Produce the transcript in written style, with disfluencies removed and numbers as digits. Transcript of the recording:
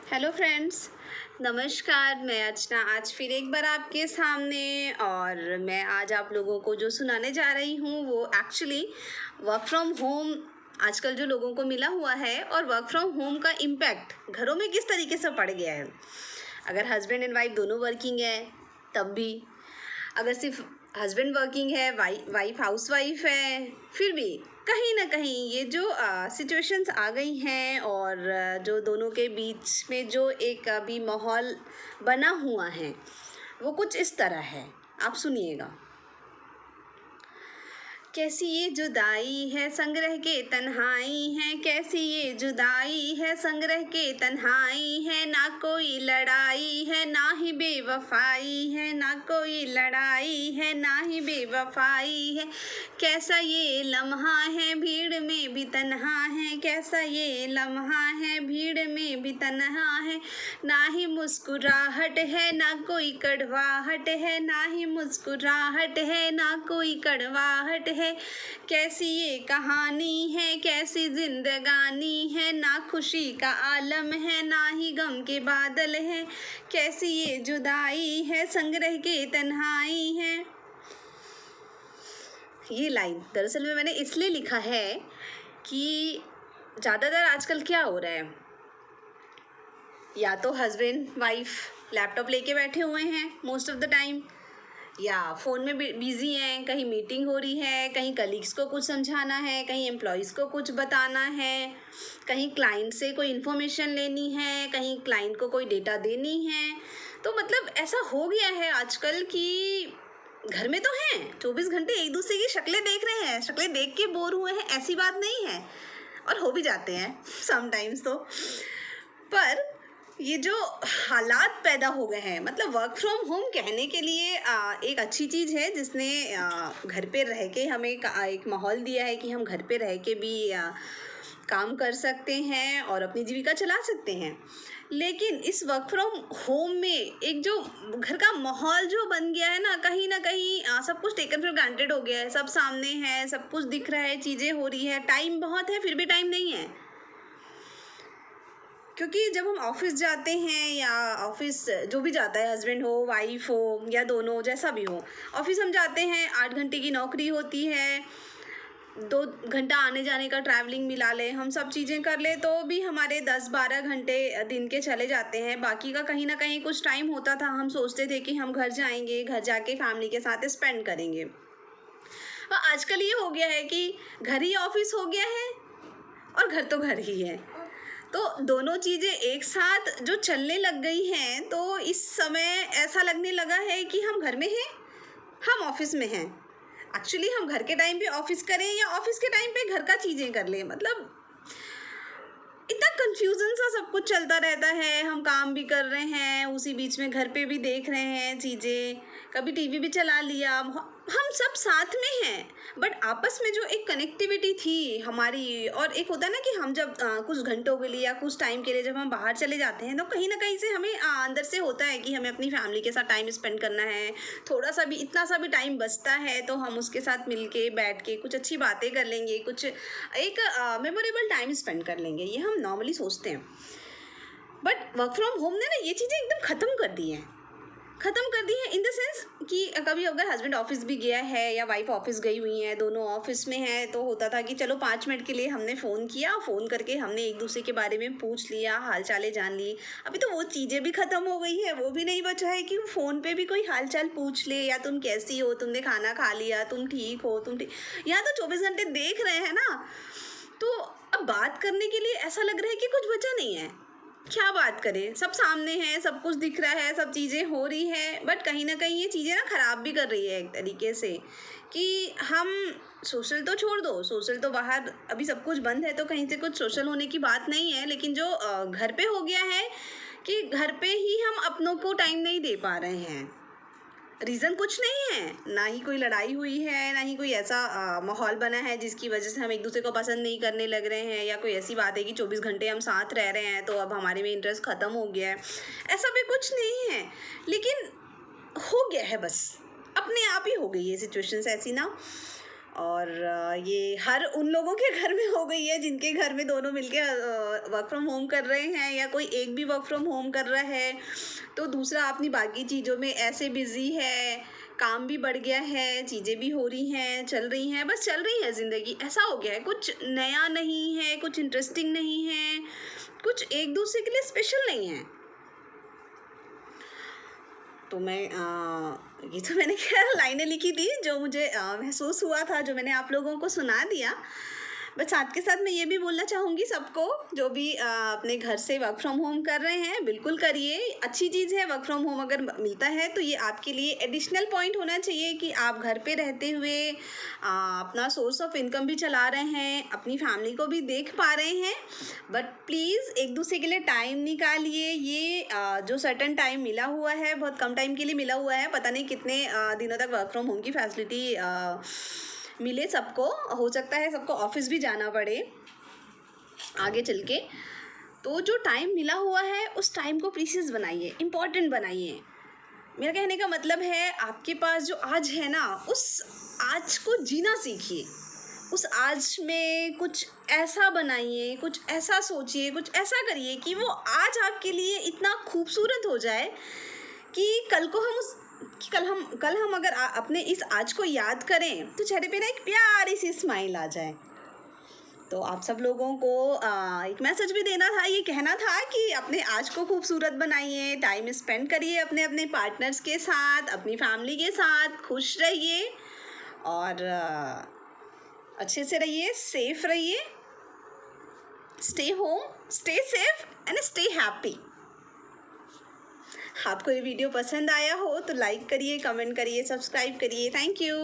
Hello friends, नमस्कार। मैं अर्चना आज फिर एक बार आपके सामने और मैं आज आप लोगों को जो सुनाने जा रही हूँ वो एक्चुअली वर्क फ्रॉम होम आजकल जो लोगों को मिला हुआ है और वर्क फ्रॉम होम का इम्पैक्ट घरों में किस तरीके से पड़ गया है। अगर हस्बैंड एंड वाइफ दोनों वर्किंग है तब भी, अगर सिर्फ हस्बैंड वर्किंग है वाइफ हाउस वाइफ है, फिर भी कहीं ना कहीं ये जो सिचुएशंस आ गई हैं और जो दोनों के बीच में जो एक अभी माहौल बना हुआ है वो कुछ इस तरह है। आप सुनिएगा। कैसी ये जुदाई है संग्रह के तन्हाई है, कैसी ये जुदाई है संग्रह के तन्हाई है, ना कोई लड़ाई है ना ही बेवफाई है, ना कोई लड़ाई है ना ही बेवफाई है। कैसा ये लम्हा है भीड़ में भी तन्हा है, कैसा ये लम्हा है भीड़ में भी तन्हा है, ना ही मुस्कुराहट है ना कोई कड़वाहट है, ना ही मुस्कुराहट है ना कोई कड़वाहट है। कैसी ये कहानी है कैसी जिंदगानी है, ना खुशी का आलम है ना ही गम के बादल है, कैसी ये जुदाई है संग्रह के तन्हाई है। ये लाइन दरअसल में मैंने इसलिए लिखा है कि ज़्यादातर आजकल क्या हो रहा है, या तो हस्बैंड वाइफ लैपटॉप लेके बैठे हुए हैं मोस्ट ऑफ द टाइम, या फ़ोन में बिज़ी हैं, कहीं मीटिंग हो रही है, कहीं कलीग्स को कुछ समझाना है, कहीं एम्प्लॉयज़ को कुछ बताना है, कहीं क्लाइंट से कोई इन्फॉर्मेशन लेनी है, कहीं क्लाइंट को कोई डेटा देनी है। तो मतलब ऐसा हो गया है आजकल कि घर में तो हैं 24 घंटे एक दूसरे की शक्लें देख रहे हैं, शक्लें देख के बोर हुए हैं ऐसी बात नहीं है, और हो भी जाते हैं समटाइम्स तो। पर ये जो हालात पैदा हो गए हैं, मतलब वर्क फ्रॉम होम कहने के लिए एक अच्छी चीज़ है जिसने घर पे रह के हमें एक माहौल दिया है कि हम घर पे रह के भी काम कर सकते हैं और अपनी जीविका चला सकते हैं। लेकिन इस वर्क फ्रॉम होम में एक जो घर का माहौल जो बन गया है ना कहीं सब कुछ टेकन फॉर ग्रांटेड हो गया है। सब सामने है, सब कुछ दिख रहा है, चीज़ें हो रही है, टाइम बहुत है फिर भी टाइम नहीं है। क्योंकि जब हम ऑफिस जाते हैं या ऑफिस जो भी जाता है, हस्बैंड हो वाइफ हो या दोनों जैसा भी हो, ऑफिस हम जाते हैं 8 घंटे की नौकरी होती है, 2 घंटा आने जाने का ट्रैवलिंग मिला ले, हम सब चीज़ें कर ले तो भी हमारे 10-12 घंटे दिन के चले जाते हैं। बाकी का कहीं ना कहीं कुछ टाइम होता था, हम सोचते थे कि हम घर जाएंगे, घर जाके फैमिली के साथ स्पेंड करेंगे। और आजकल ये हो गया है कि घर ही ऑफिस हो गया है और घर तो घर ही है, तो दोनों चीज़ें एक साथ जो चलने लग गई हैं, तो इस समय ऐसा लगने लगा है कि हम घर में हैं, हम ऑफिस में हैं। एक्चुअली हम घर के टाइम पे ऑफिस करें या ऑफिस के टाइम पे घर का चीज़ें कर लें, मतलब इतना कंफ्यूजन सा सब कुछ चलता रहता है। हम काम भी कर रहे हैं, उसी बीच में घर पे भी देख रहे हैं चीज़ें, कभी टीवी भी चला लिया, हम सब साथ में हैं। बट आपस में जो एक कनेक्टिविटी थी हमारी, और एक होता है ना कि हम जब कुछ घंटों के लिए या कुछ टाइम के लिए जब हम बाहर चले जाते हैं तो कहीं ना कहीं से हमें अंदर से होता है कि हमें अपनी फैमिली के साथ टाइम स्पेंड करना है। थोड़ा सा भी, इतना सा भी टाइम बचता है तो हम उसके साथ मिल के बैठ के कुछ अच्छी बातें कर लेंगे, कुछ एक मेमोरेबल टाइम स्पेंड कर लेंगे, ये हम नॉर्मली सोचते हैं। बट वर्क फ्रॉम होम ने ना ये चीज़ें एकदम ख़त्म कर दी हैं, इन द सेंस कि कभी अगर हस्बैंड ऑफिस भी गया है या वाइफ ऑफिस गई हुई है, दोनों ऑफिस में हैं, तो होता था कि चलो 5 मिनट के लिए हमने फ़ोन किया, फ़ोन करके हमने एक दूसरे के बारे में पूछ लिया, हाल चालें जान ली। अभी तो वो चीज़ें भी ख़त्म हो गई है, वो भी नहीं बचा है कि फ़ोन पे भी कोई हाल चाल पूछ ले, या तुम कैसी हो, तुमने खाना खा लिया, तुम ठीक हो, तुम ठीक। यहाँ तो 24 घंटे देख रहे हैं ना, तो अब बात करने के लिए ऐसा लग रहा है कि कुछ बचा नहीं है। क्या बात करें, सब सामने है, सब कुछ दिख रहा है, सब चीज़ें हो रही है, बट कहीं ना कहीं ये चीज़ें ना ख़राब भी कर रही है एक तरीके से कि हम सोशल तो छोड़ दो, सोशल तो बाहर अभी सब कुछ बंद है तो कहीं से कुछ सोशल होने की बात नहीं है, लेकिन जो घर पे हो गया है कि घर पे ही हम अपनों को टाइम नहीं दे पा रहे हैं। रीज़न कुछ नहीं है, ना ही कोई लड़ाई हुई है, ना ही कोई ऐसा माहौल बना है जिसकी वजह से हम एक दूसरे को पसंद नहीं करने लग रहे हैं, या कोई ऐसी बात है कि 24 घंटे हम साथ रह रहे हैं तो अब हमारे में इंटरेस्ट ख़त्म हो गया है। ऐसा भी कुछ नहीं है, लेकिन हो गया है, बस अपने आप ही हो गई है सिचुएशंस ऐसी ना। और ये हर उन लोगों के घर में हो गई है जिनके घर में दोनों मिलके वर्क फ्रॉम होम कर रहे हैं, या कोई एक भी वर्क फ्रॉम होम कर रहा है तो दूसरा अपनी बाकी चीज़ों में ऐसे बिजी है, काम भी बढ़ गया है, चीज़ें भी हो रही हैं, चल रही हैं, बस चल रही है ज़िंदगी। ऐसा हो गया है, कुछ नया नहीं है, कुछ इंटरेस्टिंग नहीं है, कुछ एक दूसरे के लिए स्पेशल नहीं है। तो मैं ये तो मैंने खैर लाइनें लिखी थी जो मुझे महसूस हुआ था, जो मैंने आप लोगों को सुना दिया। बट साथ के साथ मैं ये भी बोलना चाहूँगी सबको, जो भी अपने घर से वर्क फ्रॉम होम कर रहे हैं, बिल्कुल करिए, अच्छी चीज़ है। वर्क फ्रॉम होम अगर मिलता है तो ये आपके लिए एडिशनल पॉइंट होना चाहिए कि आप घर पे रहते हुए अपना सोर्स ऑफ इनकम भी चला रहे हैं, अपनी फैमिली को भी देख पा रहे हैं। बट प्लीज़ एक दूसरे के लिए टाइम निकालिए। ये जो सर्टन टाइम मिला हुआ है, बहुत कम टाइम के लिए मिला हुआ है, पता नहीं कितने दिनों तक वर्क फ्रॉम होम की फैसिलिटी मिले सबको। हो सकता है सबको ऑफिस भी जाना पड़े आगे चल के। तो जो टाइम मिला हुआ है उस टाइम को प्रीशियस बनाइए, इम्पॉर्टेंट बनाइए। मेरा कहने का मतलब है आपके पास जो आज है ना, उस आज को जीना सीखिए। उस आज में कुछ ऐसा बनाइए, कुछ ऐसा सोचिए, कुछ ऐसा करिए कि वो आज आपके लिए इतना खूबसूरत हो जाए कि कल हम अगर अपने इस आज को याद करें तो चेहरे पे ना एक प्यारी सी स्माइल आ जाए। तो आप सब लोगों को एक मैसेज भी देना था, ये कहना था कि अपने आज को खूबसूरत बनाइए, टाइम स्पेंड करिए अपने अपने पार्टनर्स के साथ, अपनी फैमिली के साथ, खुश रहिए और अच्छे से रहिए, सेफ रहिए। Stay home, stay safe and stay happy. आपको ये वीडियो पसंद आया हो तो लाइक करिए, कमेंट करिए, सब्सक्राइब करिए। Thank you.